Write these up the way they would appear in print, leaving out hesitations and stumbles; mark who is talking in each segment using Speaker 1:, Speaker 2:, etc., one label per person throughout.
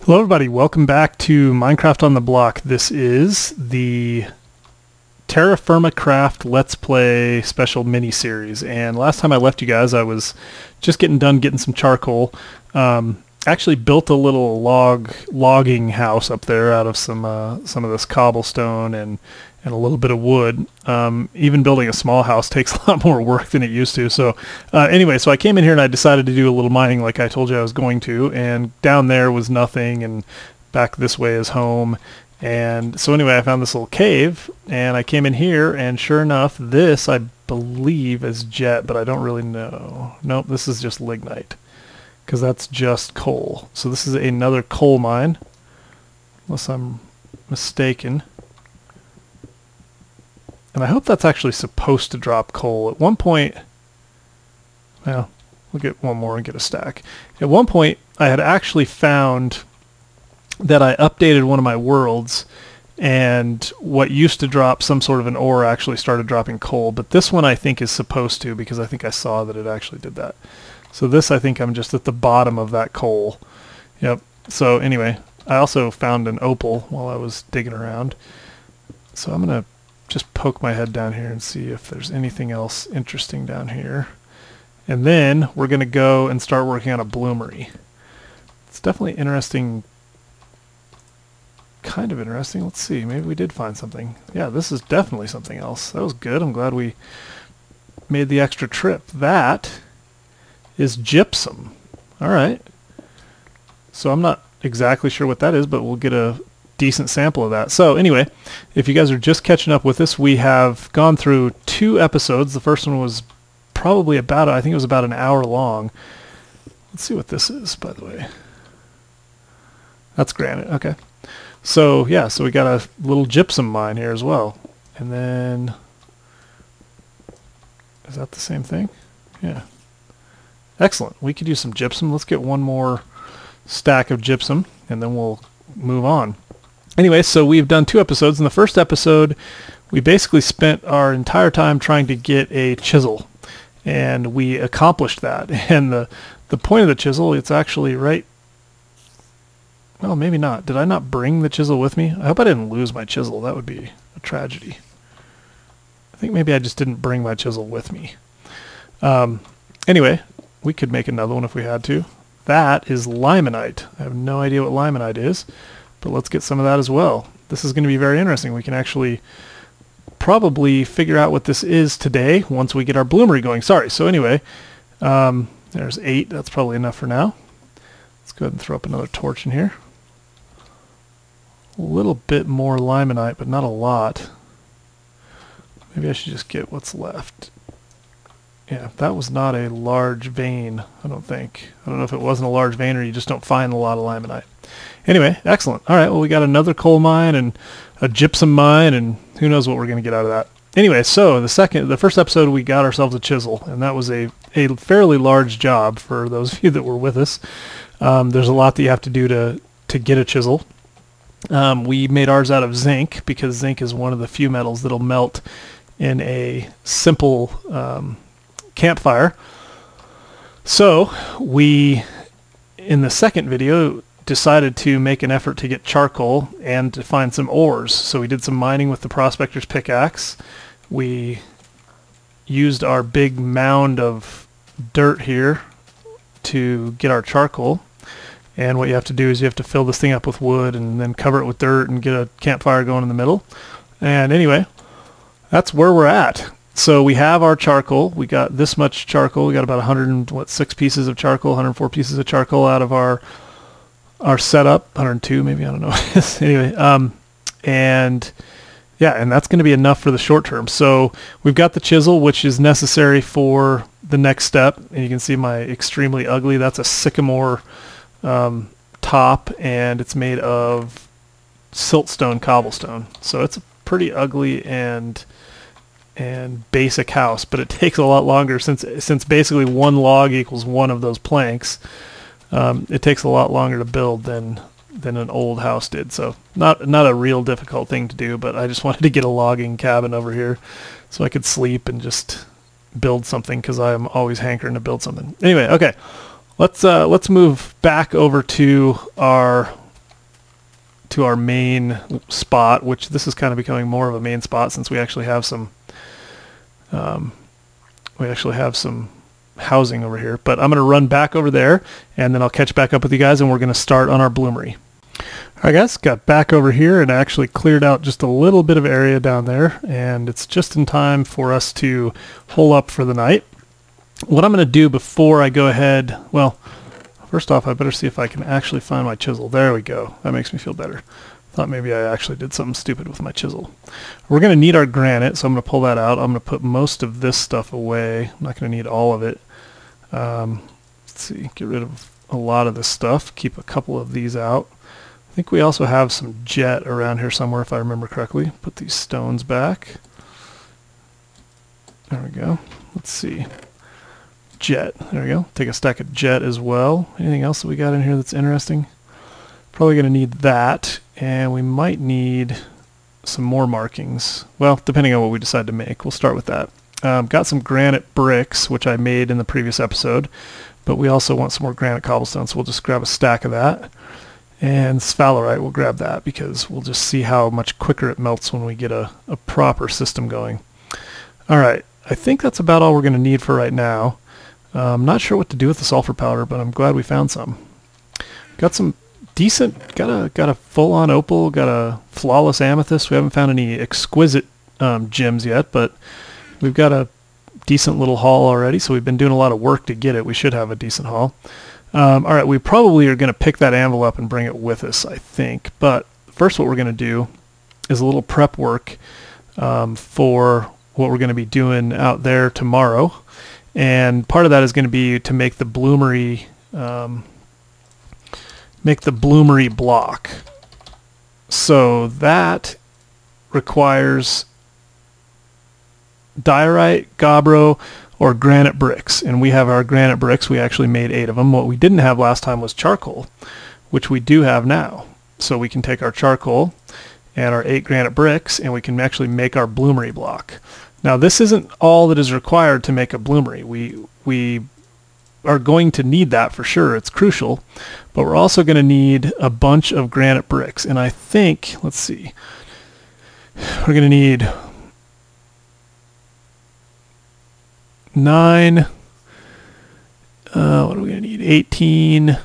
Speaker 1: Hello everybody, welcome back to Minecraft on the Block. This is the TerraFirmaCraft Let's Play special mini-series, and last time I left you guys I was just getting some charcoal. Actually built a little logging house up there out of some of this cobblestone and a little bit of wood. Even building a small house takes a lot more work than it used to. So anyway, so I came in here and I decided to do a little mining like I told you I was going to, and down there was nothing, and back this way is home. And so anyway, I found this little cave, and I came in here, and sure enough, this I believe is jet, but I don't really know. Nope, this is just lignite, because that's just coal. So this is another coal mine, unless I'm mistaken. And I hope that's actually supposed to drop coal. At one point, well, we'll get one more and get a stack. At one point, I had actually found that I updated one of my worlds, and what used to drop some sort of an ore actually started dropping coal. But this one I think is supposed to, because I think I saw that it actually did that. So this, I think I'm just at the bottom of that coal. Yep. So anyway, I also found an opal while I was digging around. So I'm going to just poke my head down here and see if there's anything else interesting down here. And then we're going to go and start working on a bloomery. It's definitely interesting. Kind of interesting. Let's see. Maybe we did find something. Yeah, this is definitely something else. That was good. I'm glad we made the extra trip. That is gypsum. All right. So I'm not exactly sure what that is, but we'll get a decent sample of that. So anyway, if you guys are just catching up with us, we have gone through 2 episodes. The first one was probably about, I think it was about an hour long. Let's see what this is, by the way. That's granite. Okay. So yeah, so we got a little gypsum mine here as well. And then, is that the same thing? Yeah. Excellent. We could use some gypsum. Let's get one more stack of gypsum and then we'll move on. Anyway, so we've done 2 episodes. In the first episode, we basically spent our entire time trying to get a chisel, and we accomplished that. And the point of the chisel, it's actually right. Well, maybe not. Did I not bring the chisel with me? I hope I didn't lose my chisel. That would be a tragedy. I think maybe I just didn't bring my chisel with me. Anyway, we could make another one if we had to. That is limonite. I have no idea what limonite is, but let's get some of that as well. This is going to be very interesting. We can actually probably figure out what this is today once we get our bloomery going. Sorry. So anyway, there's 8. That's probably enough for now. Let's go ahead and throw up another torch in here. A little bit more limonite, but not a lot. Maybe I should just get what's left. Yeah, that was not a large vein, I don't think. I don't know if it wasn't a large vein or you just don't find a lot of limonite. Anyway, excellent. All right, well, we got another coal mine and a gypsum mine, and who knows what we're going to get out of that. Anyway, so the first episode, we got ourselves a chisel, and that was a fairly large job for those of you that were with us. There's a lot that you have to do to get a chisel. We made ours out of zinc, because zinc is one of the few metals that'll melt in a simple campfire. So we, in the second video, decided to make an effort to get charcoal and to find some ores. So we did some mining with the prospector's pickaxe. We used our big mound of dirt here to get our charcoal. And what you have to do is you have to fill this thing up with wood and then cover it with dirt and get a campfire going in the middle. And anyway, that's where we're at. So we have our charcoal. We got this much charcoal. We got about 106 pieces of charcoal, 104 pieces of charcoal out of our setup. 102 maybe, I don't know. Anyway, and yeah, and that's going to be enough for the short term. So we've got the chisel, which is necessary for the next step. And you can see my extremely ugly, that's a sycamore top, and it's made of siltstone cobblestone. So it's a pretty ugly and basic house, but it takes a lot longer since basically one log equals one of those planks. It takes a lot longer to build than an old house did. So not a real difficult thing to do, but I just wanted to get a logging cabin over here so I could sleep and just build something, because I'm always hankering to build something. Anyway, okay. Let's move back over to our to our main spot, which this is kind of becoming more of a main spot since we actually have some housing over here. But I'm going to run back over there, and then I'll catch back up with you guys, and we're going to start on our bloomery. All right, guys, got back over here and actually cleared out just a little bit of area down there, and it's just in time for us to hole up for the night. What I'm going to do before I go ahead, well, first off, I better see if I can actually find my chisel. There we go. That makes me feel better. Thought maybe I actually did something stupid with my chisel. We're going to need our granite, so I'm going to pull that out. I'm going to put most of this stuff away. I'm not going to need all of it. Let's see, get rid of a lot of this stuff. Keep a couple of these out. I think we also have some jet around here somewhere, if I remember correctly. Put these stones back. There we go. Let's see. Jet. There we go. Take a stack of jet as well. Anything else that we got in here that's interesting? Probably going to need that, and we might need some more markings. Well, depending on what we decide to make. We'll start with that. Got some granite bricks, which I made in the previous episode, but we also want some more granite cobblestone, so we'll just grab a stack of that. And sphalerite, we'll grab that because we'll just see how much quicker it melts when we get a proper system going. Alright, I think that's about all we're going to need for right now. I'm not sure what to do with the sulfur powder, but I'm glad we found some. Got some decent, got a full-on opal, got a flawless amethyst. We haven't found any exquisite gems yet, but we've got a decent little haul already, so we've been doing a lot of work to get it. We should have a decent haul. Alright, we probably are going to pick that anvil up and bring it with us, I think. But first what we're going to do is a little prep work for what we're going to be doing out there tomorrow. And part of that is going to be to make the bloomery block. So that requires diorite, gabbro, or granite bricks, and we have our granite bricks. We actually made 8 of them. What we didn't have last time was charcoal, which we do have now. So we can take our charcoal and our 8 granite bricks, and we can actually make our bloomery block. Now this isn't all that is required to make a bloomery. We are going to need that for sure. It's crucial, but we're also going to need a bunch of granite bricks, and I think, let's see, we're going to need 9, what are we going to need, 18, I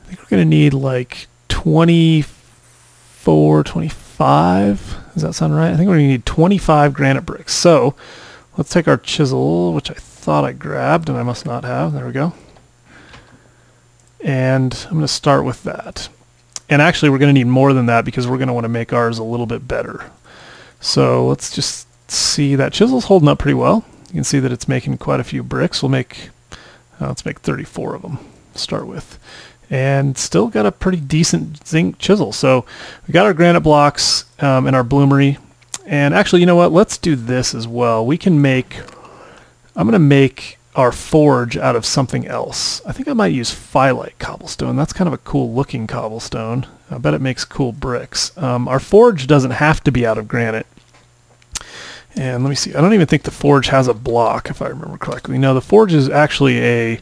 Speaker 1: think we're going to need like 24, 25, does that sound right? I think we're going to need 25 granite bricks. So let's take our chisel, which I thought I grabbed and I must not have, there we go, and I'm going to start with that. And actually we're going to need more than that because we're going to want to make ours a little bit better. So let's just see, that chisel's holding up pretty well. You can see that it's making quite a few bricks. We'll make, let's make 34 of them to start with. And still got a pretty decent zinc chisel. So we got our granite blocks in our bloomery. And actually, you know what? Let's do this as well. We can make, I'm going to make our forge out of something else. I think I might use phyllite cobblestone. That's kind of a cool looking cobblestone. I bet it makes cool bricks. Our forge doesn't have to be out of granite. And let me see, I don't even think the forge has a block, if I remember correctly. No, the forge is actually a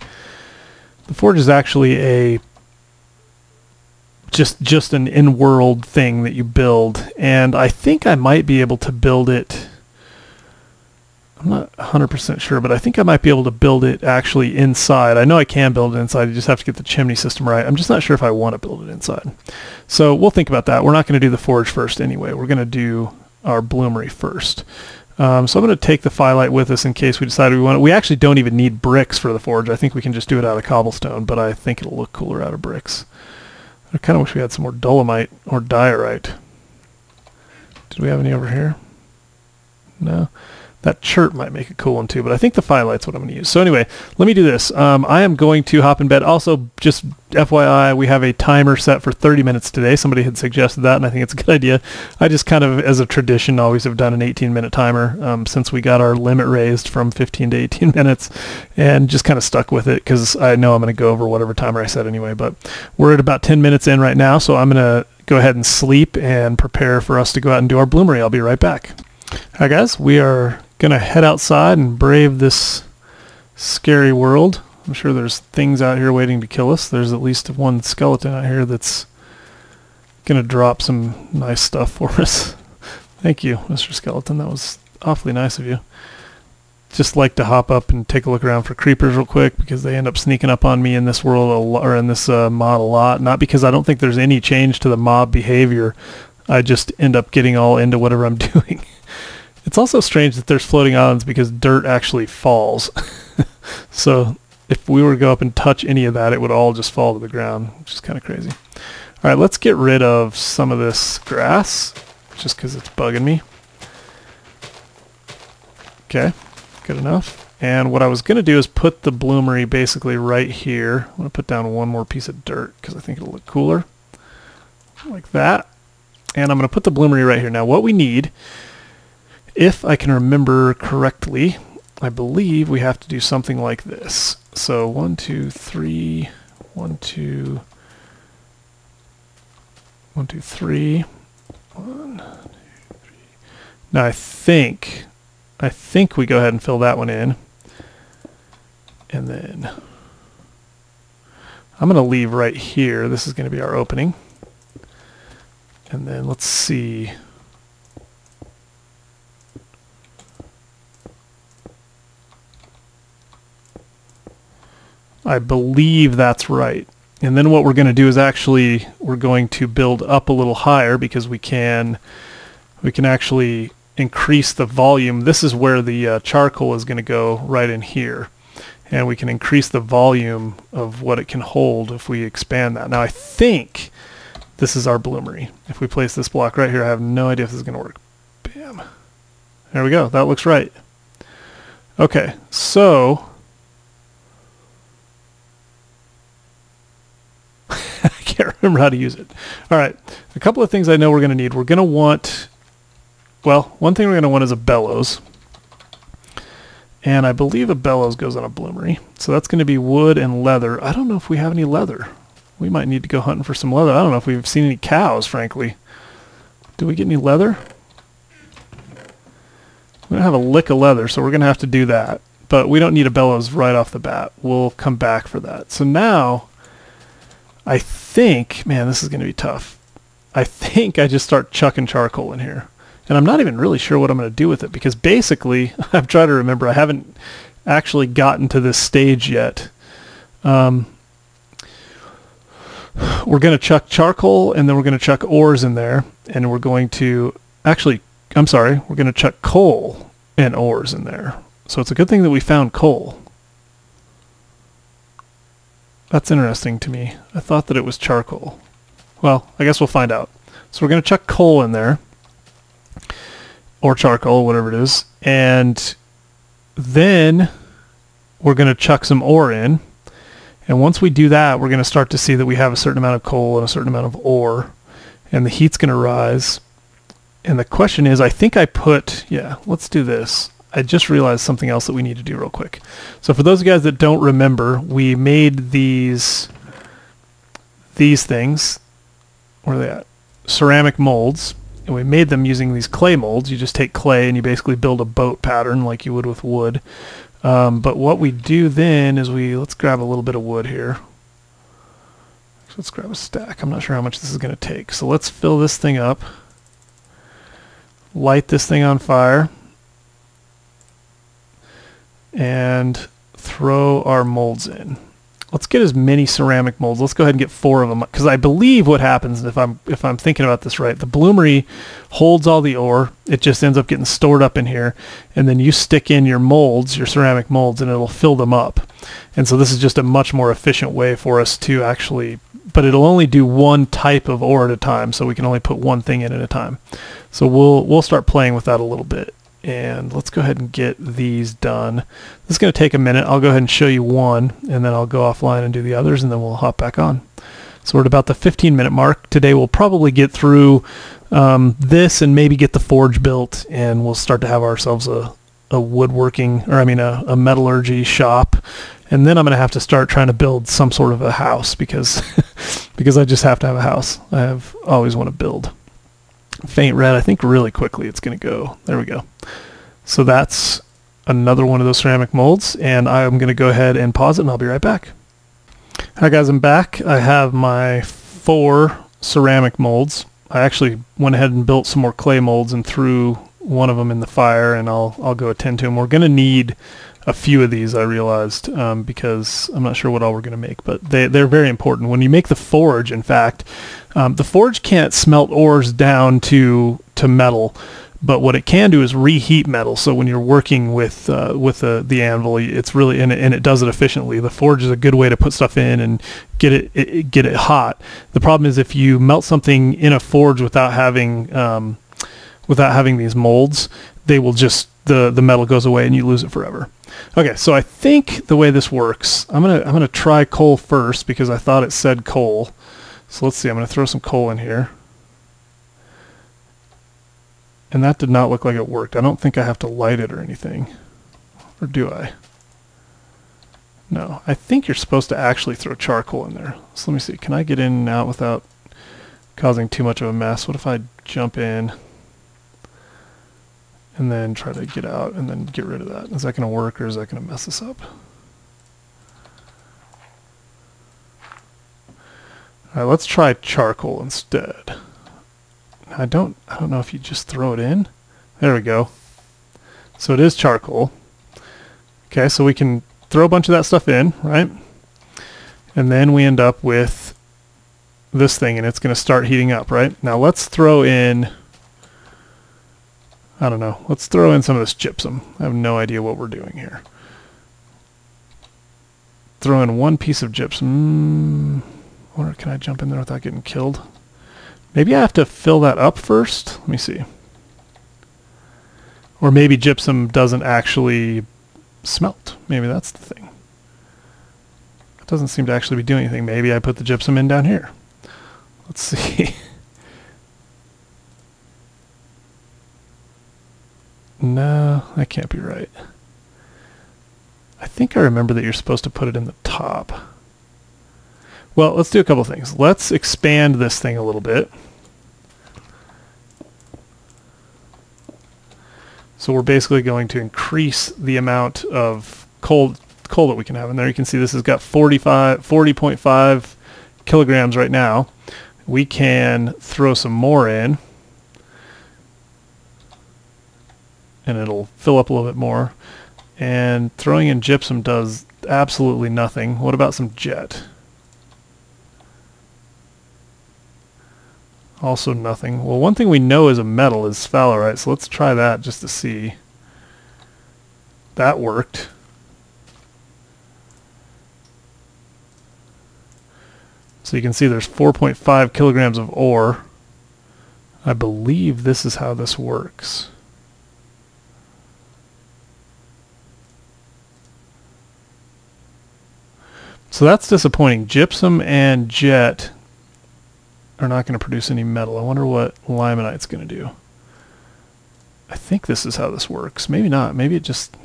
Speaker 1: just an in-world thing that you build, and I think I might be able to build it, I'm not 100% sure, but I think I might be able to build it actually inside. I know I can build it inside, you just have to get the chimney system right. I'm just not sure if I want to build it inside. So we'll think about that. We're not going to do the forge first anyway. We're going to do our bloomery first. So I'm going to take the phyllite with us in case we decide we want it. We actually don't even need bricks for the forge. I think we can just do it out of cobblestone, but I think it'll look cooler out of bricks. I kind of wish we had some more dolomite or diorite. Did we have any over here? No. That chert might make a cool one too, but I think the phyllite's what I'm going to use. So anyway, let me do this. I am going to hop in bed. Also, just FYI, we have a timer set for 30 minutes today. Somebody had suggested that, and I think it's a good idea. I just kind of, as a tradition, always have done an 18-minute timer since we got our limit raised from 15 to 18 minutes, and just kind of stuck with it because I know I'm going to go over whatever timer I set anyway. But we're at about 10 minutes in right now, so I'm going to go ahead and sleep and prepare for us to go out and do our bloomery. I'll be right back. All right, guys, we are gonna head outside and brave this scary world. I'm sure there's things out here waiting to kill us. There's at least one skeleton out here that's Gonna drop some nice stuff for us. Thank you, Mr. Skeleton. That was awfully nice of you. Just like to hop up and take a look around for creepers real quick because they end up sneaking up on me in this world or in this mod a lot. Not because I don't think there's any change to the mob behavior. I just end up getting all into whatever I'm doing. It's also strange that there's floating islands because dirt actually falls. So if we were to go up and touch any of that, it would all just fall to the ground, which is kind of crazy. All right, let's get rid of some of this grass just because it's bugging me. Okay. Good enough. And what I was going to do is put the bloomery basically right here. I'm going to put down one more piece of dirt because I think it'll look cooler. Like that. And I'm going to put the bloomery right here. Now what we need, if I can remember correctly, I believe we have to do something like this. So 1, 2, 3, 1, 2, 1, 2, 3, 1, 2, 3. Now I think we go ahead and fill that one in. And then I'm going to leave right here. This is going to be our opening. And then let's see. I believe that's right. And then what we're going to do is actually we're going to build up a little higher because we can actually increase the volume. This is where the charcoal is going to go, right in here. And we can increase the volume of what it can hold if we expand that. Now I think this is our bloomery. If we place this block right here, I have no idea if this is going to work. Bam. There we go. That looks right. Okay, so I can't remember how to use it. All right, a couple of things I know we're going to need. We're going to want, well, one thing we're going to want is a bellows. And I believe a bellows goes on a bloomery. So that's going to be wood and leather. I don't know if we have any leather. We might need to go hunting for some leather. I don't know if we've seen any cows, frankly. Do we get any leather? We don't have a lick of leather, so we're going to have to do that. But we don't need a bellows right off the bat. We'll come back for that. So now, I think, man, this is going to be tough. I think I just start chucking charcoal in here. And I'm not even really sure what I'm going to do with it because basically, I've tried to remember, I haven't actually gotten to this stage yet. We're going to chuck charcoal and then we're going to chuck ores in there. And we're going to, actually, I'm sorry, we're going to chuck coal and ores in there. So it's a good thing that we found coal. That's interesting to me. I thought that it was charcoal. Well, I guess we'll find out. So we're going to chuck coal in there. Or charcoal, whatever it is. And then we're going to chuck some ore in. And once we do that, we're going to start to see that we have a certain amount of coal and a certain amount of ore. And the heat's going to rise. And the question is, I think I put, yeah, let's do this. I just realized something else that we need to do real quick. So for those of you guys that don't remember, we made these things. Where are they at? Ceramic molds. And we made them using these clay molds. You just take clay and you basically build a boat pattern like you would with wood. But what we do then is let's grab a little bit of wood here. So let's grab a stack. I'm not sure how much this is going to take. So let's fill this thing up. Light this thing on fire. And throw our molds in. Let's get as many ceramic molds. Let's go ahead and get 4 of them, because I believe what happens, if I'm thinking about this right, the bloomery holds all the ore. It just ends up getting stored up in here, and then you stick in your molds, your ceramic molds, and it'll fill them up. And so this is just a much more efficient way for us to actually, but it'll only do one type of ore at a time, so we can only put one thing in at a time. So we'll start playing with that a little bit. And let's go ahead and get these done. This is going to take a minute. I'll go ahead and show you one, and then I'll go offline and do the others, and then we'll hop back on. So we're at about the 15-minute mark. Today we'll probably get through this and maybe get the forge built, and we'll start to have ourselves a woodworking, or I mean a metallurgy shop. And then I'm going to have to start trying to build some sort of a house because because I just have to have a house. Always want to build. Faint red, I think really quickly it's going to go. There we go. So that's another one of those ceramic molds, and I'm going to go ahead and pause it, and I'll be right back. Hi guys, I'm back. I have my 4 ceramic molds. I actually went ahead and built some more clay molds and threw one of them in the fire, and I'll go attend to them. We're going to need a few of these, I realized, because I'm not sure what all we're going to make, but they're very important. When you make the forge, in fact, the forge can't smelt ores down to metal, but what it can do is reheat metal. So when you're working with the anvil, it's really, and it does it efficiently. The forge is a good way to put stuff in and get it hot. The problem is if you melt something in a forge without having these molds, they will just, the metal goes away and you lose it forever. Okay, so I think the way this works, I'm gonna try coal first because I thought it said coal. So let's see, I'm gonna throw some coal in here. And that did not look like it worked. I don't think I have to light it or anything. Or do I? No, I think you're supposed to actually throw charcoal in there. So let me see, can I get in and out without causing too much of a mess? What if I jump in and then try to get out and then get rid of that? Is that going to work, or is that going to mess us up? All right, let's try charcoal instead. I don't know if you just throw it in. There we go. So it is charcoal. Okay, so we can throw a bunch of that stuff in, right? And then we end up with this thing, and it's going to start heating up, right? Now let's throw in, I don't know, let's throw in some of this gypsum. I have no idea what we're doing here. Throw in one piece of gypsum. Or can I jump in there without getting killed? Maybe I have to fill that up first. Let me see. Or maybe gypsum doesn't actually smelt. Maybe that's the thing. It doesn't seem to actually be doing anything. Maybe I put the gypsum in down here. Let's see. No, that can't be right. I think I remember that you're supposed to put it in the top. Well, let's do a couple things. Let's expand this thing a little bit. So we're basically going to increase the amount of coal that we can have in there. You can see this has got 40.5 kilograms right now. We can throw some more in, and it'll fill up a little bit more. And throwing in gypsum does absolutely nothing. What about some jet? Also nothing. Well, one thing we know is a metal is sphalerite, so let's try that just to see. That worked. So you can see there's 4.5 kilograms of ore. I believe this is how this works. So that's disappointing. Gypsum and jet are not going to produce any metal. I wonder what limonite's going to do. I think this is how this works. Maybe not. Maybe it just...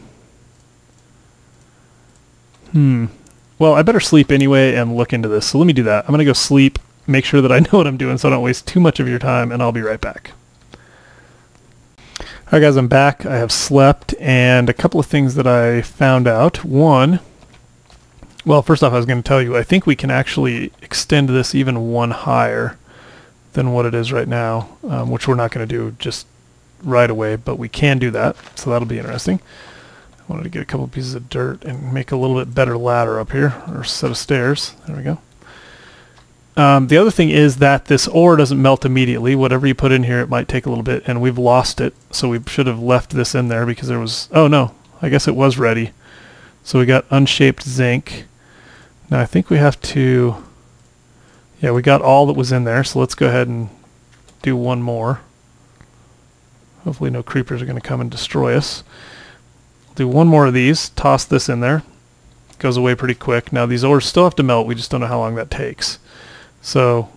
Speaker 1: Well, I better sleep anyway and look into this. So let me do that. I'm going to go sleep, make sure that I know what I'm doing so I don't waste too much of your time, and I'll be right back. Alright guys, I'm back. I have slept, and a couple of things that I found out. One, well, first off, I was going to tell you, I think we can actually extend this even one higher than what it is right now, which we're not going to do just right away, but we can do that, so that'll be interesting. I wanted to get a couple pieces of dirt and make a little bit better ladder up here, or set of stairs. There we go. The other thing is that this ore doesn't melt immediately. Whatever you put in here, it might take a little bit, and we've lost it, so we should have left this in there because there was... Oh no, I guess it was ready. So we got unshaped zinc. Now I think we have to... Yeah, we got all that was in there, so let's go ahead and do one more. Hopefully no creepers are going to come and destroy us. Do one more of these, toss this in there. Goes away pretty quick. Now these ores still have to melt, we just don't know how long that takes. So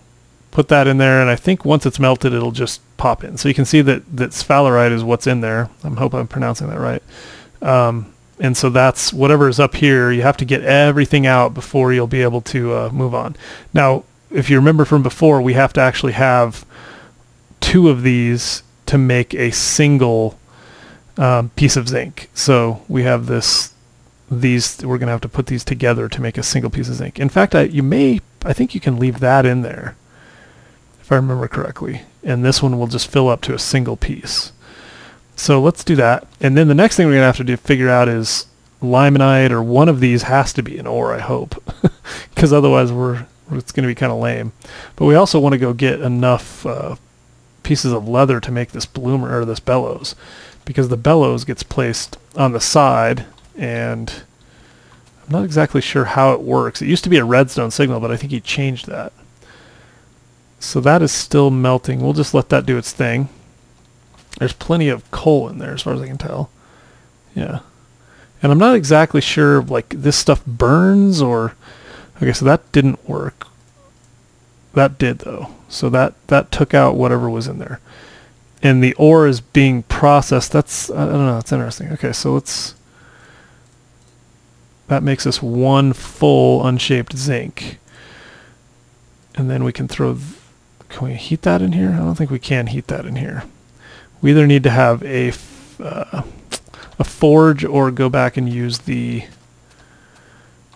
Speaker 1: put that in there, and I think once it's melted it'll just pop in. So you can see that sphalerite is what's in there. I hope I'm pronouncing that right. And so that's whatever is up here. You have to get everything out before you'll be able to move on. Now, if you remember from before, we have to actually have 2 of these to make a single piece of zinc. So we have these, we're going to have to put these together to make a single piece of zinc. In fact, I think you can leave that in there if I remember correctly. And this one will just fill up to a single piece. So let's do that. And then the next thing we're going to have to do figure out is limonite, or one of these has to be an ore, I hope. Because otherwise it's going to be kind of lame. But we also want to go get enough pieces of leather to make this bloomer, or this bellows. Because the bellows gets placed on the side, and I'm not exactly sure how it works. It used to be a redstone signal, but I think he changed that. So that is still melting. We'll just let that do its thing. There's plenty of coal in there as far as I can tell. Yeah. And I'm not exactly sure, like, this stuff burns or... Okay, so that didn't work. That did, though. So that took out whatever was in there. And the ore is being processed. That's... I don't know, that's interesting. Okay, so let's... That makes us one full unshaped zinc. And then we can throw... Can we heat that in here? I don't think we can heat that in here. We either need to have a forge or go back and use the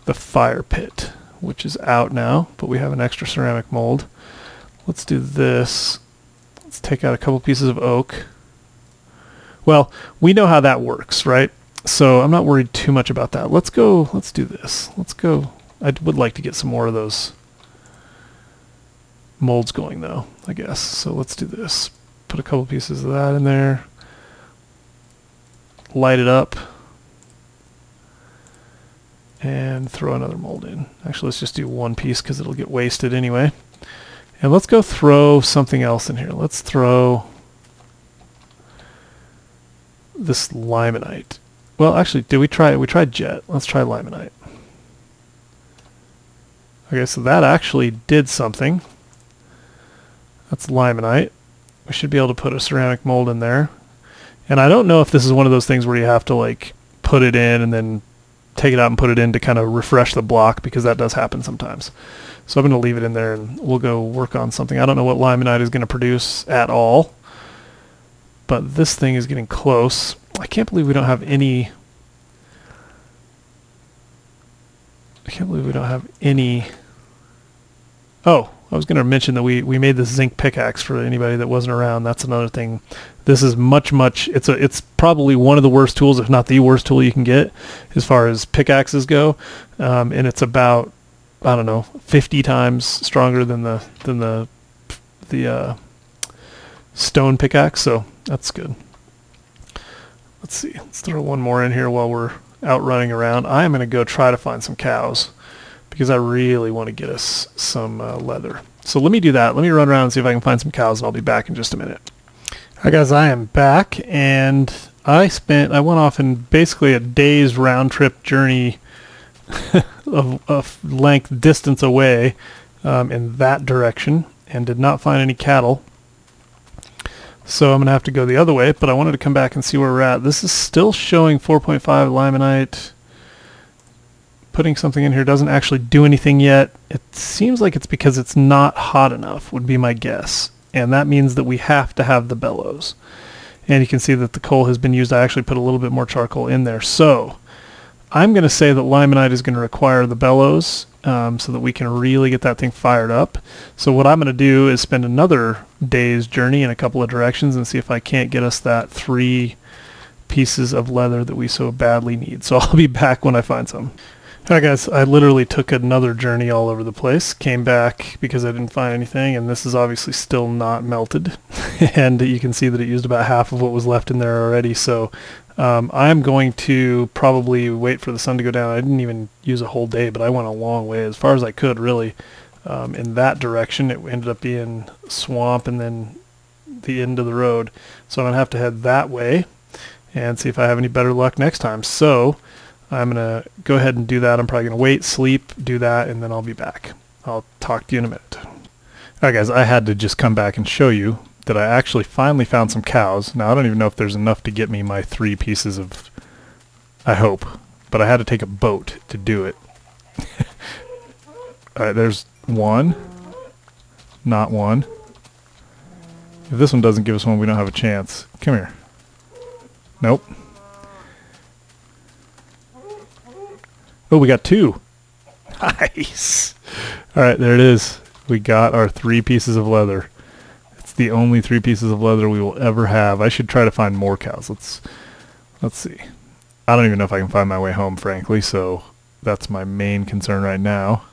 Speaker 1: fire pit, which is out now, but we have an extra ceramic mold. Let's do this. Let's take out a couple pieces of oak. Well, we know how that works, right? So I'm not worried too much about that. Let's do this. Let's go. I would like to get some more of those molds going though, I guess. So let's do this. Put a couple pieces of that in there. Light it up. And throw another mold in. Actually, let's just do one piece because it'll get wasted anyway. And let's go throw something else in here. Let's throw this limonite. Well, actually, did we try it? We tried jet. Let's try limonite. Okay, so that actually did something. That's limonite. We should be able to put a ceramic mold in there. And I don't know if this is one of those things where you have to like put it in and then take it out and put it in to kind of refresh the block, because that does happen sometimes. So I'm going to leave it in there and we'll go work on something. I don't know what limonite is going to produce at all, but this thing is getting close. I can't believe we don't have any... Oh, I was going to mention that we made this zinc pickaxe for anybody that wasn't around. That's another thing. This is much, it's probably one of the worst tools, if not the worst tool you can get as far as pickaxes go. And it's about, I don't know, 50 times stronger than the stone pickaxe. So that's good. Let's see. Let's throw one more in here while we're out running around. I am going to go try to find some cows, because I really want to get us some leather. So let me do that. Let me run around and see if I can find some cows, and I'll be back in just a minute. Alright guys, I am back, and I went off in basically a day's round trip journey of length distance away in that direction, and did not find any cattle. So I'm going to have to go the other way, but I wanted to come back and see where we're at. This is still showing 4.5 limonite. Putting something in here doesn't actually do anything yet. It seems like it's because it's not hot enough, would be my guess. And that means that we have to have the bellows. And you can see that the coal has been used. I actually put a little bit more charcoal in there. So I'm going to say that limonite is going to require the bellows so that we can really get that thing fired up. So what I'm going to do is spend another day's journey in a couple of directions and see if I can't get us that 3 pieces of leather that we so badly need. So I'll be back when I find some. Alright guys, I literally took another journey all over the place, came back because I didn't find anything, and this is obviously still not melted. And you can see that it used about half of what was left in there already, so I'm going to probably wait for the sun to go down. I didn't even use a whole day, but I went a long way, as far as I could really, in that direction. It ended up being swamp and then the end of the road. So I'm going to have to head that way and see if I have any better luck next time. So I'm going to go ahead and do that. I'm probably going to wait, sleep, do that, and then I'll be back. I'll talk to you in a minute. Alright guys, I had to just come back and show you that I actually finally found some cows. Now I don't even know if there's enough to get me my 3 pieces of... I hope. But I had to take a boat to do it. Alright, there's one. Not one. If this one doesn't give us one, we don't have a chance. Come here. Nope. Oh, we got 2. Nice. Alright, there it is. We got our 3 pieces of leather. the only 3 pieces of leather we will ever have. I should try to find more cows. Let's see. I don't even know if I can find my way home, frankly, so that's my main concern right now.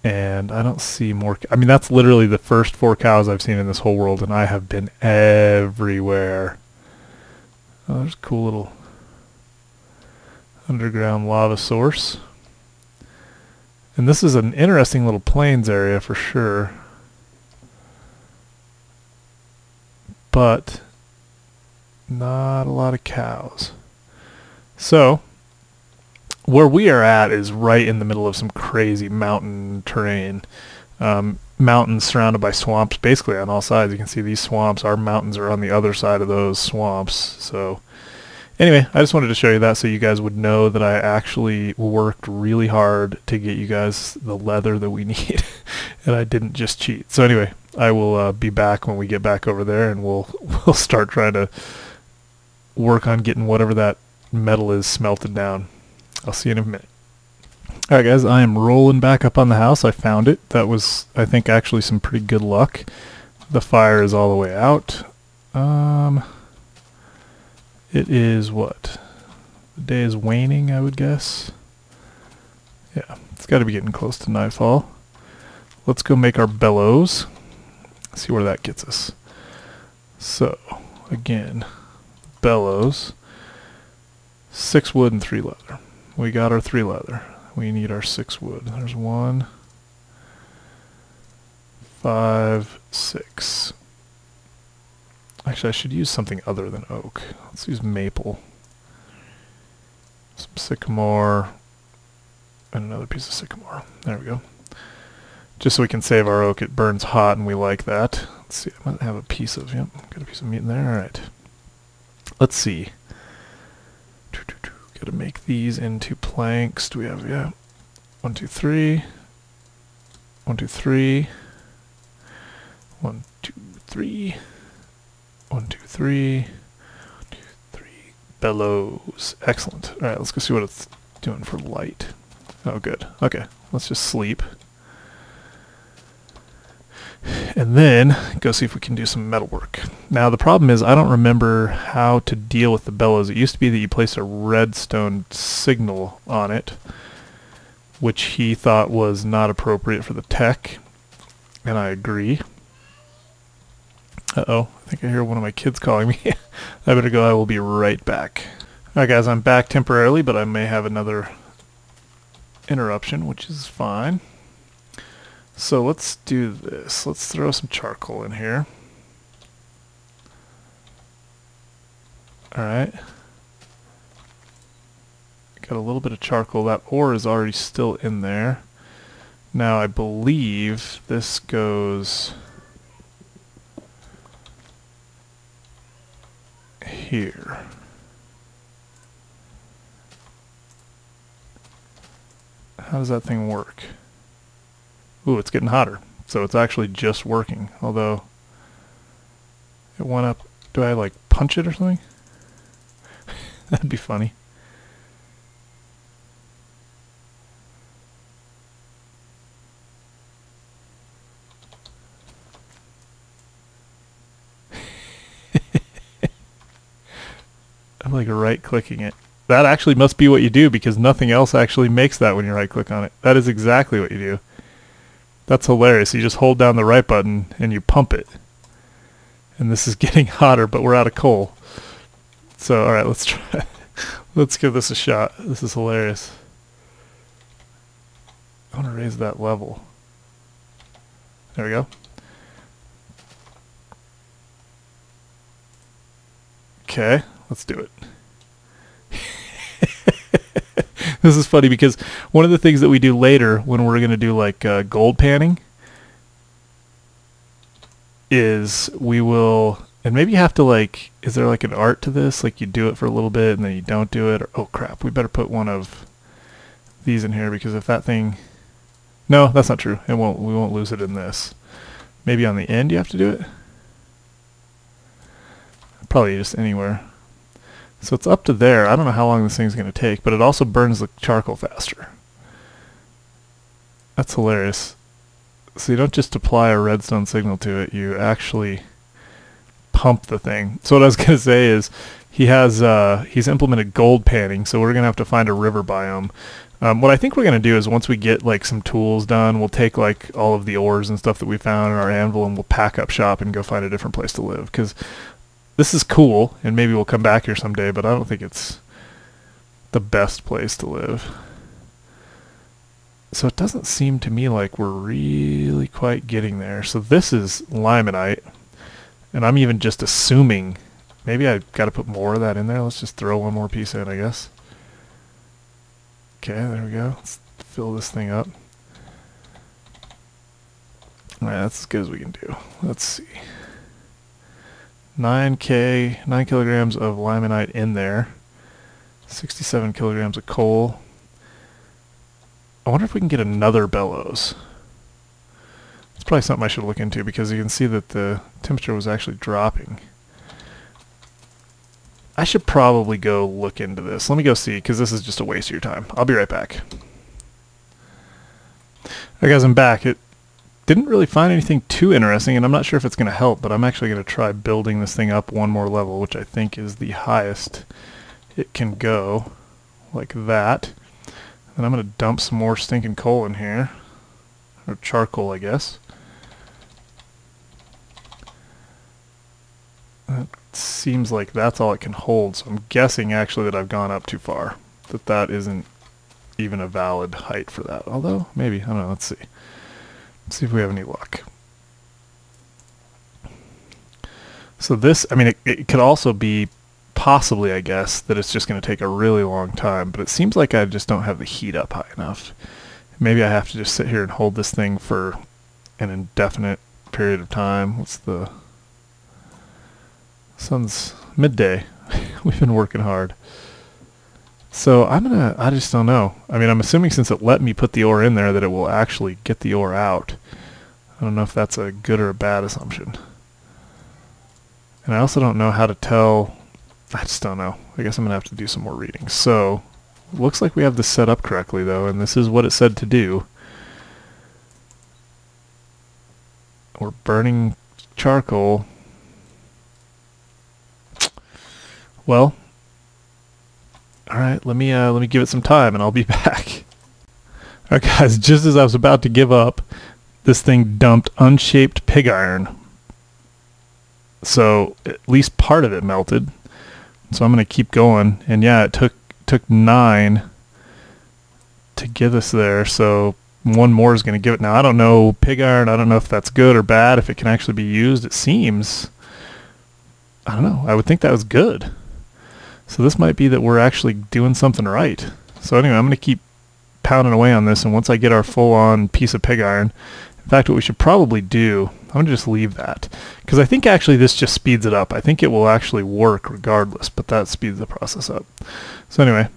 Speaker 1: And I don't see more. I mean, that's literally the first 4 cows I've seen in this whole world, and I have been everywhere. Oh, there's a cool little underground lava source. And this is an interesting little plains area for sure. But not a lot of cows. So where we are at is right in the middle of some crazy mountain terrain. Mountains surrounded by swamps basically on all sides. You can see these swamps. Our mountains are on the other side of those swamps. So anyway, I just wanted to show you that so you guys would know that I actually worked really hard to get you guys the leather that we need. And I didn't just cheat. So anyway, I will be back when we get back over there, and we'll start trying to work on getting whatever that metal is smelted down. I'll see you in a minute. Alright guys, I am rolling back up on the house. I found it. That was, I think, actually some pretty good luck. The fire is all the way out. It is what? The day is waning, I would guess. Yeah, it's got to be getting close to nightfall. Let's go make our bellows. See where that gets us. So, again, bellows. 6 wood and 3 leather. We got our 3 leather. We need our 6 wood. There's 1, 5, 6. Actually, I should use something other than oak. Let's use maple. Some sycamore. And another piece of sycamore. There we go. Just so we can save our oak. It burns hot and we like that. Let's see. I might have a piece of, yep, got a piece of meat in there. Alright. Let's see. Gotta make these into planks. Do we have, yeah. 1, 2, 3. 1, 2, 3. 1, 2, 3. 1, 2, 3. 1, 2, 3. Bellows. Excellent. Alright, let's go see what it's doing for light. Oh, good. Okay, let's just sleep. And then go see if we can do some metalwork. Now the problem is I don't remember how to deal with the bellows. It used to be that you place a redstone signal on it, which he thought was not appropriate for the tech, and I agree. Uh-oh, I think I hear one of my kids calling me. I better go. I will be right back. Alright guys, I'm back temporarily, but I may have another interruption, which is fine. So let's do this. Let's throw some charcoal in here. Alright. Got a little bit of charcoal. That ore is already still in there. Now I believe this goes here. How does that thing work? Ooh, it's getting hotter. So it's actually just working. Although it went up. Do I like punch it or something? That'd be funny. I'm like right clicking it. That actually must be what you do because nothing else actually makes that when you right click on it. That is exactly what you do. That's hilarious. You just hold down the right button and you pump it. And this is getting hotter, but we're out of coal. So, alright, let's try. Let's give this a shot. This is hilarious. I want to raise that level. There we go. Okay, let's do it. This is funny because one of the things that we do later when we're going to do like gold panning is we will, and maybe you have to like, is there like an art to this? Like you do it for a little bit and then you don't do it, or oh crap, we better put one of these in here because if that thing, no, that's not true. We won't lose it in this. Maybe on the end you have to do it? Probably just anywhere. So it's up to there. I don't know how long this thing's going to take, but it also burns the charcoal faster. That's hilarious. So you don't just apply a redstone signal to it, you actually pump the thing. So what I was going to say is he's implemented gold panning, so we're going to have to find a river biome. What I think we're going to do is once we get like some tools done, we'll take like all of the ores and stuff that we found in our anvil and we'll pack up shop and go find a different place to live, because this is cool and maybe we'll come back here someday, but I don't think it's the best place to live. So it doesn't seem to me like we're really quite getting there. So this is limonite, and I'm even just assuming maybe I've got to put more of that in there. Let's just throw one more piece in, I guess. Okay, there we go. Let's fill this thing up. Alright, that's as good as we can do. Let's see. 9 kilograms of limonite in there. 67 kilograms of coal. I wonder if we can get another bellows. It's probably something I should look into, because you can see that the temperature was actually dropping. I should probably go look into this. Let me go see, because this is just a waste of your time. I'll be right back. Alright guys, I'm back. It didn't really find anything too interesting, and I'm not sure if it's going to help, but I'm actually going to try building this thing up one more level, which I think is the highest it can go, like that. And I'm going to dump some more stinking coal in here, or charcoal, I guess. That seems like that's all it can hold, so I'm guessing actually that I've gone up too far, that isn't even a valid height for that. Although, maybe, I don't know, let's see. Let's see if we have any luck. So this, I mean, it could also be possibly, I guess, that it's just going to take a really long time, but it seems like I just don't have the heat up high enough. Maybe I have to just sit here and hold this thing for an indefinite period of time. What's the... Sun's midday. We've been working hard. So I just don't know. I mean, I'm assuming since it let me put the ore in there that it will actually get the ore out. I don't know if that's a good or a bad assumption. And I also don't know how to tell... I just don't know. I guess I'm going to have to do some more reading. So, looks like we have this set up correctly, though, and this is what it said to do. We're burning charcoal. Well, alright, let me give it some time, and I'll be back. Alright guys, just as I was about to give up, this thing dumped unshaped pig iron. So, at least part of it melted. So I'm going to keep going, and yeah, it took 9 to get us there, so one more is going to give it. Now, I don't know pig iron, I don't know if that's good or bad, if it can actually be used. It seems, I don't know, I would think that was good. So this might be that we're actually doing something right. So anyway, I'm going to keep pounding away on this, and once I get our full-on piece of pig iron, in fact, what we should probably do, I'm going to just leave that, because I think actually this just speeds it up. I think it will actually work regardless, but that speeds the process up. So anyway,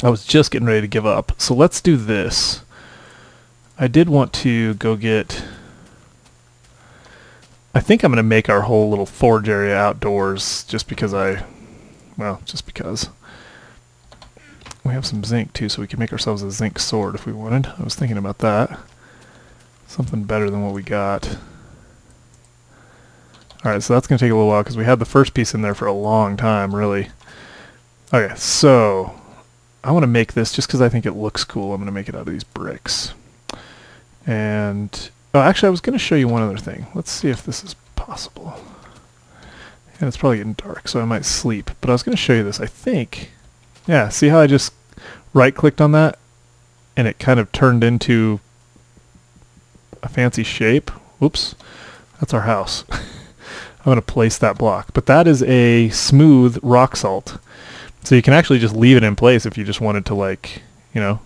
Speaker 1: I was just getting ready to give up. So let's do this. I did want to go get... I think I'm going to make our whole little forge area outdoors, just because just because. We have some zinc too, so we can make ourselves a zinc sword if we wanted. I was thinking about that. Something better than what we got. Alright, so that's going to take a little while because we had the first piece in there for a long time, really. Okay, so I want to make this just because I think it looks cool. I'm going to make it out of these bricks. And, oh, actually I was going to show you one other thing. Let's see if this is possible. And it's probably getting dark, so I might sleep. But I was going to show you this. I think, yeah, see how I just right-clicked on that? And it kind of turned into a fancy shape. Oops, that's our house. I'm going to place that block. But that is a smooth rock salt. So you can actually just leave it in place if you just wanted to, like, you know.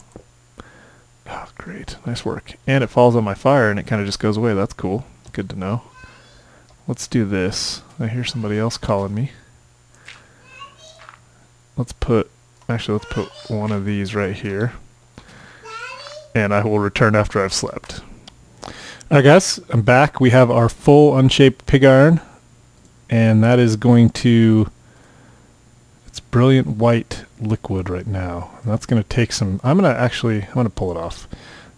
Speaker 1: Oh, great. Nice work. And it falls on my fire and it kind of just goes away. That's cool. Good to know. Let's do this. I hear somebody else calling me. Let's put one of these right here. And I will return after I've slept. Alright guys, I'm back. We have our full unshaped pig iron. And that is going to... It's brilliant white liquid right now. And that's going to take some... I'm going to pull it off.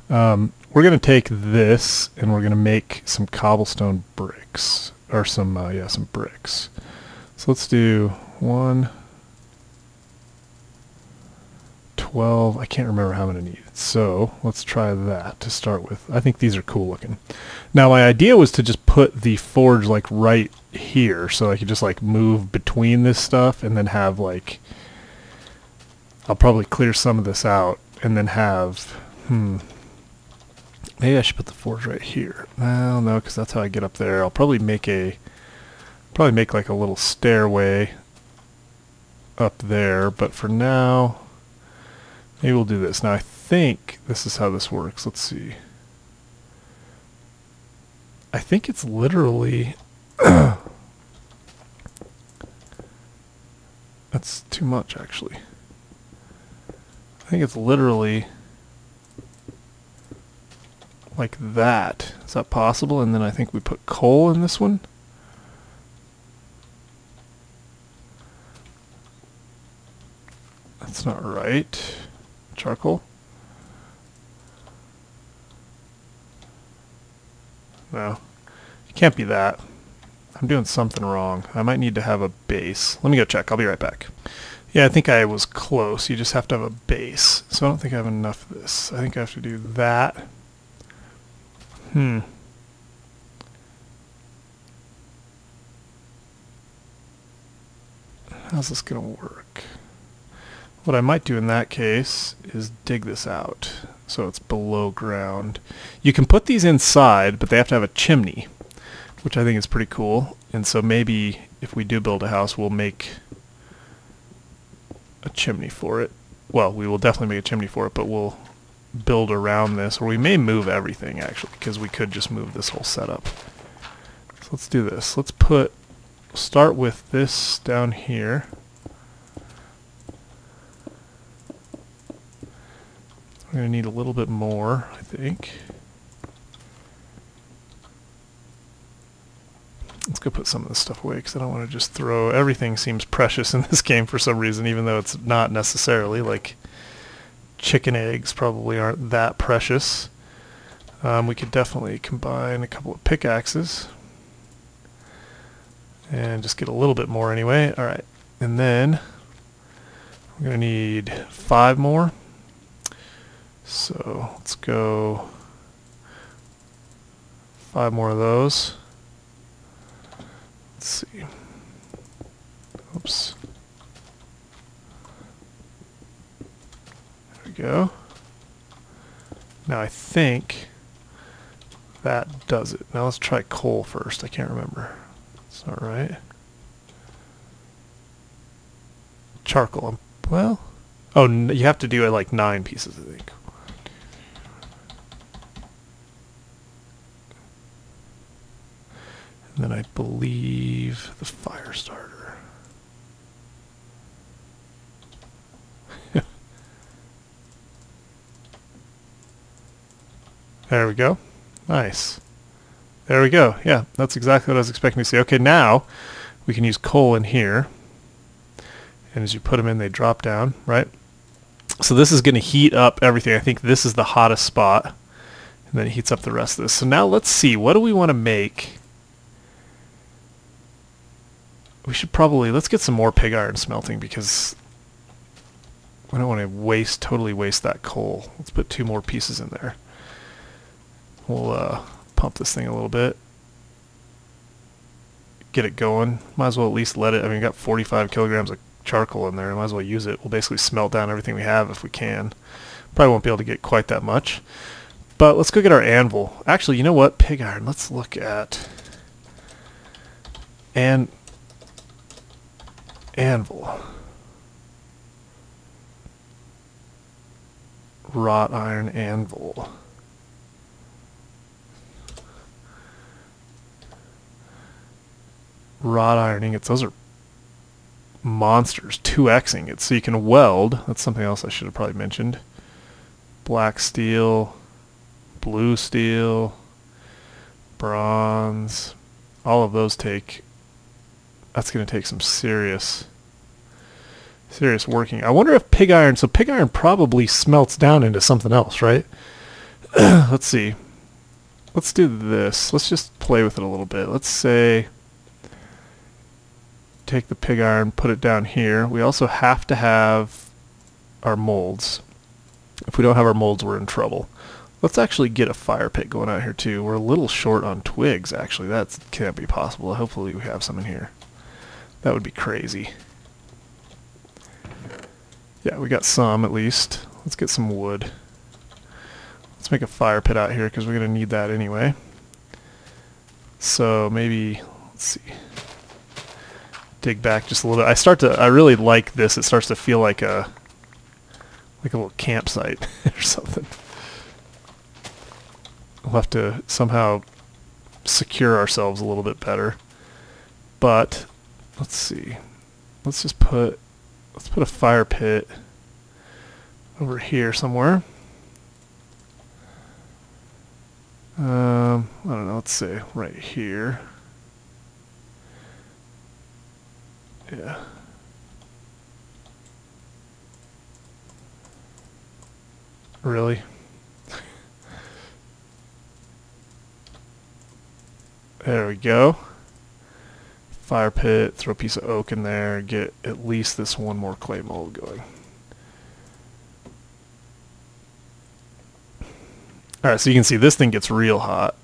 Speaker 1: We're going to take this and we're going to make some cobblestone bricks, or some bricks. So let's do 1, 12, I can't remember how many I need. So let's try that to start with. I think these are cool looking. Now my idea was to just put the forge like right here, so I could just like move between this stuff and then have like, I'll probably clear some of this out and then have, maybe I should put the forge right here. Well, no, because that's how I get up there. I'll probably make like a little stairway up there, but for now, maybe we'll do this. Now I think this is how this works. Let's see. I think it's literally that's too much actually. I think it's literally like that. Is that possible? And then I think we put coal in this one. That's not right. Charcoal? No. It can't be that. I'm doing something wrong. I might need to have a base. Let me go check. I'll be right back. Yeah, I think I was close. You just have to have a base. So I don't think I have enough of this. I think I have to do that. How's this going to work? What I might do in that case is dig this out so it's below ground. You can put these inside, but they have to have a chimney, which I think is pretty cool. And so maybe if we do build a house, we'll make a chimney for it. Well, we will definitely make a chimney for it, but we'll build around this, or we may move everything actually, because we could just move this whole setup. So let's do this. Let's start with this down here. We're going to need a little bit more, I think. Let's go put some of this stuff away because I don't want to just throw... Everything seems precious in this game for some reason, even though it's not necessarily. Like, chicken eggs probably aren't that precious. We could definitely combine a couple of pickaxes and just get a little bit more anyway. Alright, and then we're going to need 5 more. So let's go 5 more of those. Let's see. Oops. There we go. Now I think that does it. Now let's try coal first. I can't remember. It's not right. Charcoal. Well, oh, you have to do it like 9 pieces, I think. And then I believe the fire starter. There we go. Nice. There we go. Yeah, that's exactly what I was expecting to see. Okay, now we can use coal in here. And as you put them in, they drop down, right? So this is going to heat up everything. I think this is the hottest spot. And then it heats up the rest of this. So now let's see. What do we want to make? We should probably... Let's get some more pig iron smelting because I don't want to totally waste that coal. Let's put 2 more pieces in there. We'll pump this thing a little bit. Get it going. Might as well at least let it... I mean, we got 45 kilograms of charcoal in there. Might as well use it. We'll basically smelt down everything we have if we can. Probably won't be able to get quite that much. But let's go get our anvil. Actually, you know what? Pig iron. Let's look at... Anvil. Wrought iron anvil. Wrought iron ingots. Those are monsters. 2x ingots. So you can weld. That's something else I should have probably mentioned. Black steel. Blue steel. Bronze. All of those take... That's going to take some serious working. I wonder if pig iron... So pig iron probably smelts down into something else, right? let's see. Let's do this. Let's just play with it a little bit. Let's say take the pig iron, put it down here. We also have to have our molds. If we don't have our molds, we're in trouble. Let's actually get a fire pit going out here too. We're a little short on twigs, actually. That can't be possible. Hopefully we have some in here. That would be crazy. Yeah, we got some at least. Let's get some wood. Let's make a fire pit out here because we're going to need that anyway. So maybe, let's see, dig back just a little bit. I really like this. It starts to feel like a little campsite or something. We'll have to somehow secure ourselves a little bit better. But let's see. Let's put a fire pit over here somewhere. I don't know, let's say right here. Yeah. Really? There we go. Fire pit, throw a piece of oak in there, get at least this one more clay mold going. Alright, so you can see this thing gets real hot.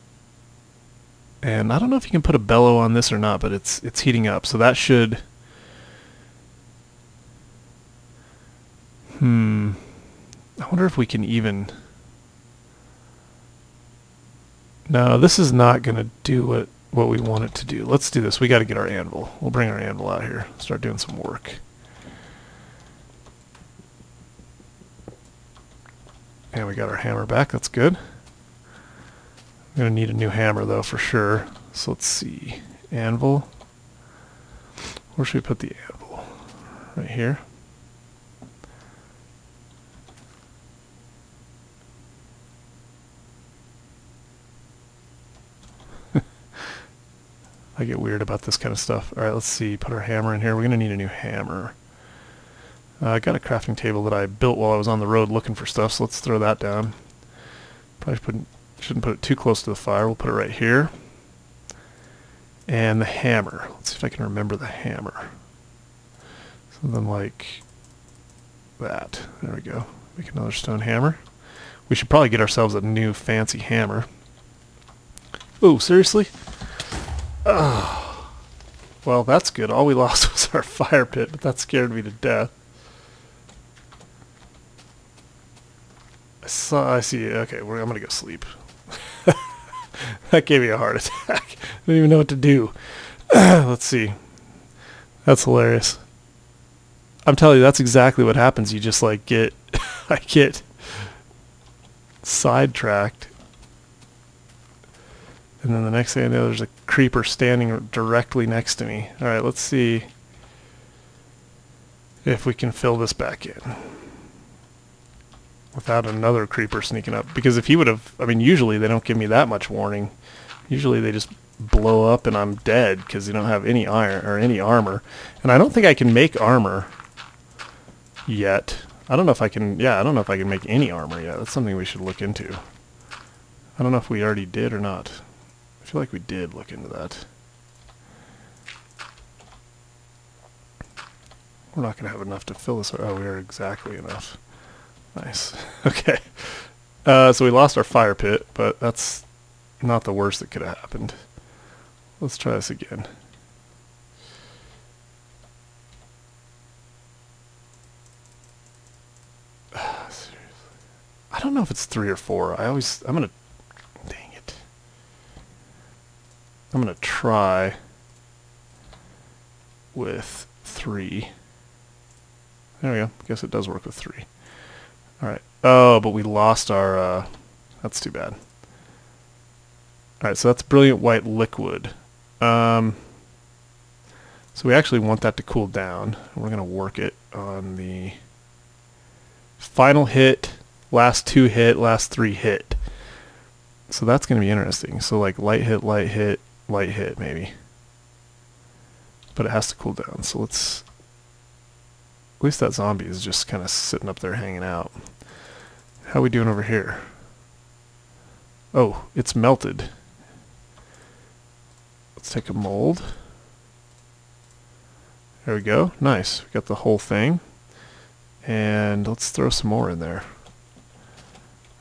Speaker 1: And I don't know if you can put a bellow on this or not, but it's heating up, so that should... I wonder if we can even... No, this is not going to do what we want it to do. Let's do this. We got to get our anvil. We'll bring our anvil out here. Start doing some work. And we got our hammer back. That's good. I'm going to need a new hammer, though, for sure. So let's see. Anvil. Where should we put the anvil? Right here. I get weird about this kind of stuff. Alright, let's see. Put our hammer in here. We're going to need a new hammer. I got a crafting table that I built while I was on the road looking for stuff, so let's throw that down. Probably shouldn't put it too close to the fire. We'll put it right here. And the hammer. Let's see if I can remember the hammer. Something like that. There we go. Make another stone hammer. We should probably get ourselves a new fancy hammer. Oh, seriously? Oh. Well, that's good. All we lost was our fire pit, but that scared me to death. I see. Okay, I'm going to go sleep. That gave me a heart attack. I don't even know what to do. Let's see. That's hilarious. I'm telling you, that's exactly what happens. You just like get... I get sidetracked. And then the next thing I know, there's a creeper standing directly next to me. Alright, let's see if we can fill this back in without another creeper sneaking up. Because if he would have... I mean, usually they don't give me that much warning. Usually they just blow up and I'm dead because they don't have any iron or any armor. And I don't think I can make armor yet. I don't know if I can... Yeah, I don't know if I can make any armor yet. That's something we should look into. I don't know if we already did or not. I feel like we did look into that. We're not going to have enough to fill this. Oh, we are exactly enough. Nice. Okay. So we lost our fire pit, but that's not the worst that could have happened. Let's try this again. Seriously. I don't know if it's 3 or 4. I'm going to... Dang it. I'm going to try with 3. There we go. Guess it does work with 3. Alright. Oh, but we lost our... that's too bad. Alright, so that's brilliant white liquid. So we actually want that to cool down. We're going to work it on the final hit, last 2 hit, last 3 hit. So that's going to be interesting. So like light hit, light hit, light hit maybe. But it has to cool down. So let's... At least that zombie is just kind of sitting up there hanging out. How are we doing over here? Oh, it's melted. Let's take a mold. There we go. Nice. We got the whole thing. And let's throw some more in there.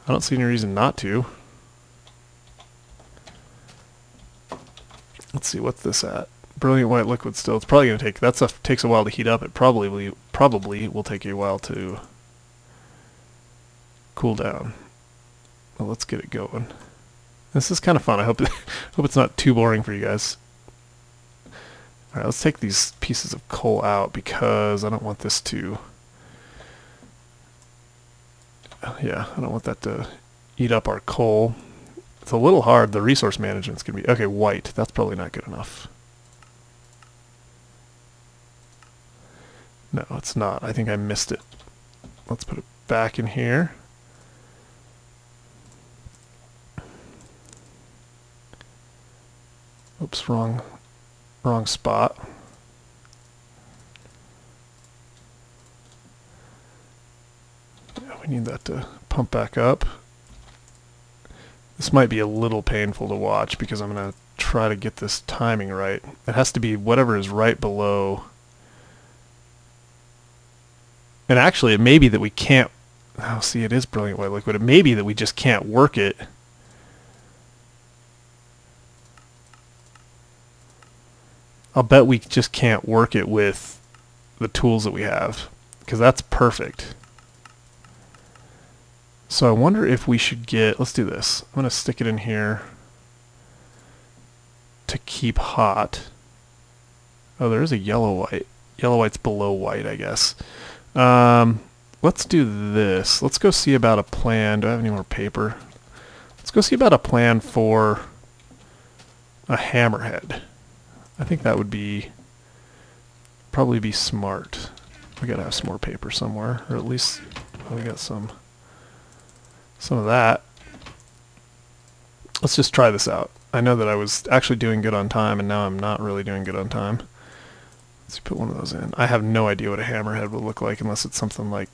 Speaker 1: I don't see any reason not to. Let's see, what's this at? Brilliant white liquid still. It's probably going to take, that stuff takes a while to heat up. It probably will take a while to cool down. Well, let's get it going. This is kind of fun. I hope it's not too boring for you guys. Alright, let's take these pieces of coal out because I don't want this to... Yeah, I don't want that to eat up our coal. It's a little hard. The resource management's going to be... Okay, white. That's probably not good enough. No, it's not. I think I missed it. Let's put it back in here. Oops, wrong spot. Yeah, we need that to pump back up. This might be a little painful to watch because I'm going to try to get this timing right. It has to be whatever is right below. And actually, it may be that we can't... Oh, see, it is brilliant white liquid. It may be that we just can't work it. I'll bet we just can't work it with the tools that we have, because that's perfect. So I wonder if we should get... Let's do this. I'm going to stick it in here to keep hot. Oh, there is a yellow white. Yellow white's below white, I guess. Let's do this. Let's go see about a plan. Do I have any more paper? Let's go see about a plan for a hammerhead. I think that would probably be smart. We gotta have some more paper somewhere, or at least we got some of that. Let's just try this out. I know that I was actually doing good on time, and now I'm not really doing good on time. Let's put one of those in. I have no idea what a hammerhead would look like unless it's something like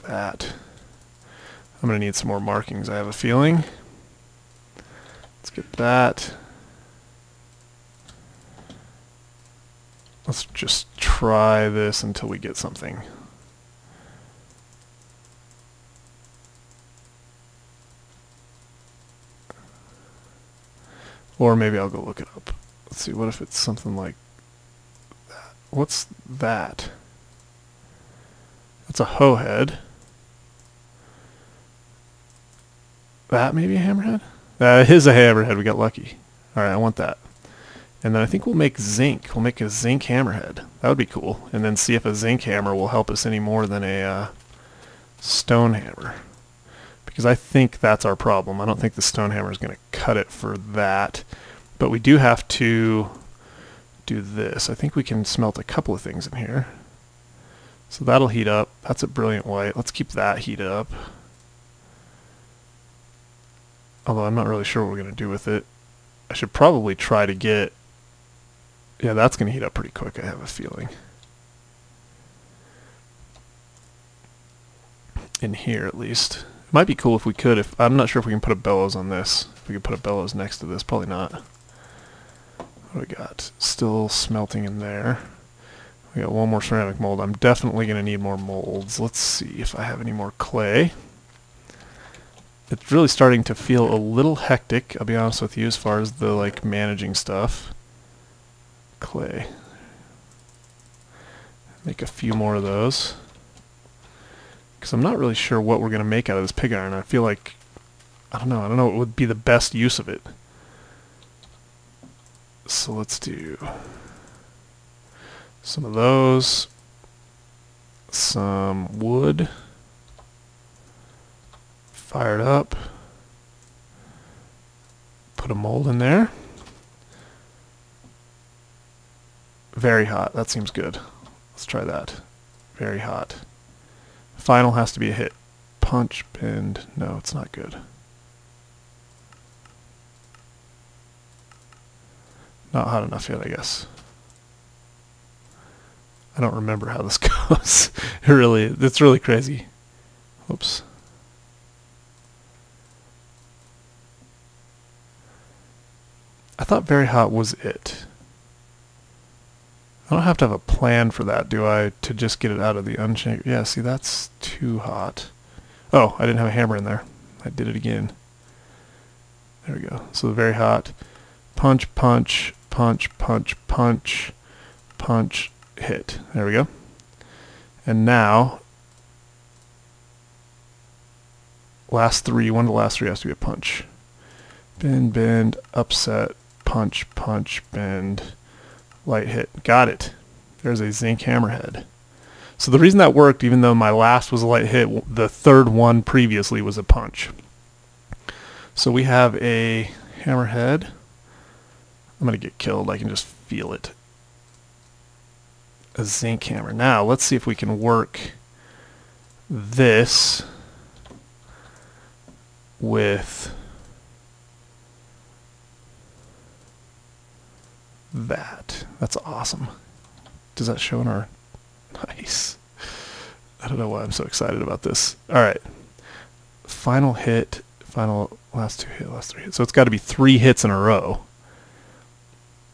Speaker 1: that. I'm gonna need some more markings, I have a feeling. Let's get that. Let's just try this until we get something. Or maybe I'll go look it up. Let's see, what if it's something like that? What's that? That's a hoe head. That may be a hammerhead? That is a hammerhead, we got lucky. Alright, I want that. And then I think we'll make zinc. We'll make a zinc hammerhead. That would be cool. And then see if a zinc hammer will help us any more than a stone hammer. Because I think that's our problem. I don't think the stone hammer is going to cut it for that. But we do have to do this. I think we can smelt a couple of things in here. So that'll heat up. That's a brilliant white. Let's keep that heated up. Although I'm not really sure what we're going to do with it. I should probably try to get... Yeah, that's going to heat up pretty quick, I have a feeling. In here, at least. It might be cool if we could. I'm not sure if we can put a bellows on this. If we could put a bellows next to this, probably not. What do we got? Still smelting in there. We got one more ceramic mold. I'm definitely going to need more molds. Let's see if I have any more clay. It's really starting to feel a little hectic, I'll be honest with you, as far as the managing stuff. Clay. Make a few more of those. Because I'm not really sure what we're going to make out of this pig iron. I feel like, I don't know what would be the best use of it. So let's do some of those. Some wood. Fire it up. Put a mold in there. Very hot. That seems good. Let's try that. Very hot. Final has to be a hit. Punch, bend. No, it's not good. Not hot enough yet, I guess. I don't remember how this goes. It's really crazy. Oops. I thought very hot was it. I don't have to have a plan for that, do I, to just get it out of the unshank? Yeah, see, that's too hot. Oh, I didn't have a hammer in there. I did it again. There we go. So very hot. Punch, punch, punch, punch, punch, punch, hit. There we go. And now, last three, one of the last three has to be a punch. Bend, bend, upset, punch, punch, bend, light hit. Got it. There's a zinc hammerhead. So the reason that worked, even though my last was a light hit, the third one previously was a punch. So we have a hammerhead. I'm going to get killed. I can just feel it. A zinc hammer. Now, let's see if we can work this with that. That's awesome. Does that show in our... Nice. I don't know why I'm so excited about this. All right. Final hit. Final... Last two hit. Last three hits. So it's got to be 3 hits in a row.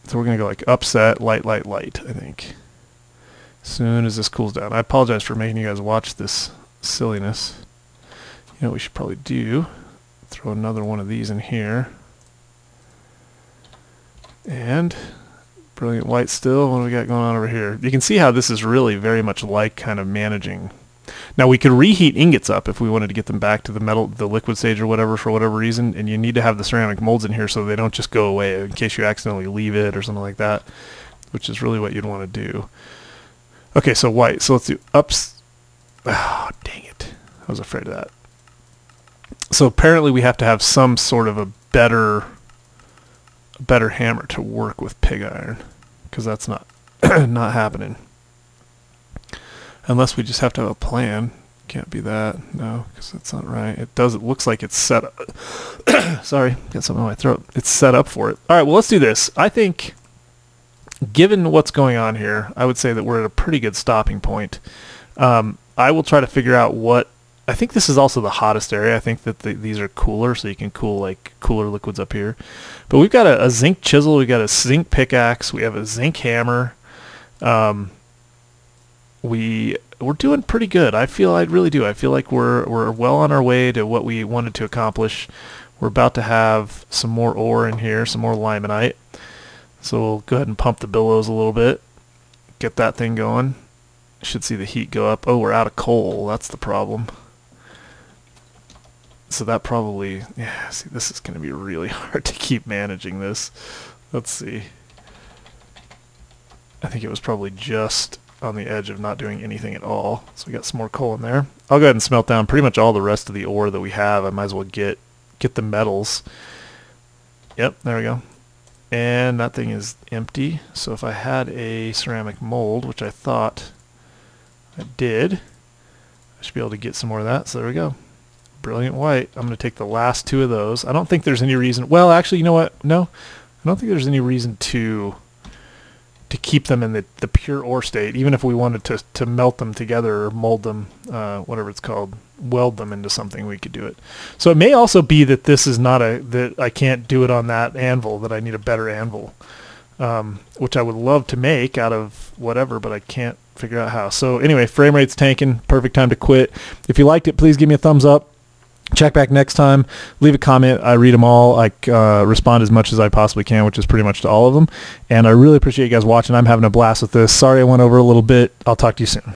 Speaker 1: So we're going to go like upset, light, light, light, I think. As soon as this cools down. I apologize for making you guys watch this silliness. You know what we should probably do? Throw another one of these in here. And brilliant white still. What do we got going on over here? You can see how this is really very much like kind of managing. Now we could reheat ingots up if we wanted to get them back to the metal, the liquid stage or whatever for whatever reason, and you need to have the ceramic molds in here so they don't just go away in case you accidentally leave it or something like that, which is really what you'd want to do. Okay, so white. So let's do ups. Oh, dang it. I was afraid of that. So apparently we have to have some sort of a better hammer to work with pig iron, because that's not not happening. Unless we just have to have a plan. Can't be that. No, because that's not right. It does. It looks like it's set up. Sorry, got something in my throat. It's set up for it. All right, well, let's do this. I think, given what's going on here, I would say that we're at a pretty good stopping point. I will try to figure out what... I think this is also the hottest area. I think that these are cooler, so you can cool like cooler liquids up here. But we've got a zinc chisel. We've got a zinc pickaxe. We have a zinc hammer. We're doing pretty good. I really do. I feel like we're well on our way to what we wanted to accomplish. We're about to have some more ore in here, some more limonite. So we'll go ahead and pump the bellows a little bit. Get that thing going. Should see the heat go up. Oh, we're out of coal. That's the problem. So that probably... Yeah, see, this is going to be really hard to keep managing this. Let's see. I think it was probably just on the edge of not doing anything at all. So we got some more coal in there. I'll go ahead and smelt down pretty much all the rest of the ore that we have. I might as well get the metals. Yep, there we go. And that thing is empty. So if I had a ceramic mold, which I thought I did, I should be able to get some more of that. So there we go. Brilliant white. I'm going to take the last 2 of those. I don't think there's any reason... Well, actually, you know what? No. I don't think there's any reason to keep them in the pure ore state, even if we wanted to melt them together or mold them, whatever it's called, weld them into something, we could do it. So it may also be that this is not that I can't do it on that anvil, that I need a better anvil, which I would love to make out of whatever, but I can't figure out how. So anyway, frame rate's tanking. Perfect time to quit. If you liked it, please give me a thumbs up. Check back next time. Leave a comment. I read them all. I respond as much as I possibly can, which is pretty much to all of them. And I really appreciate you guys watching. I'm having a blast with this. Sorry I went over a little bit. I'll talk to you soon.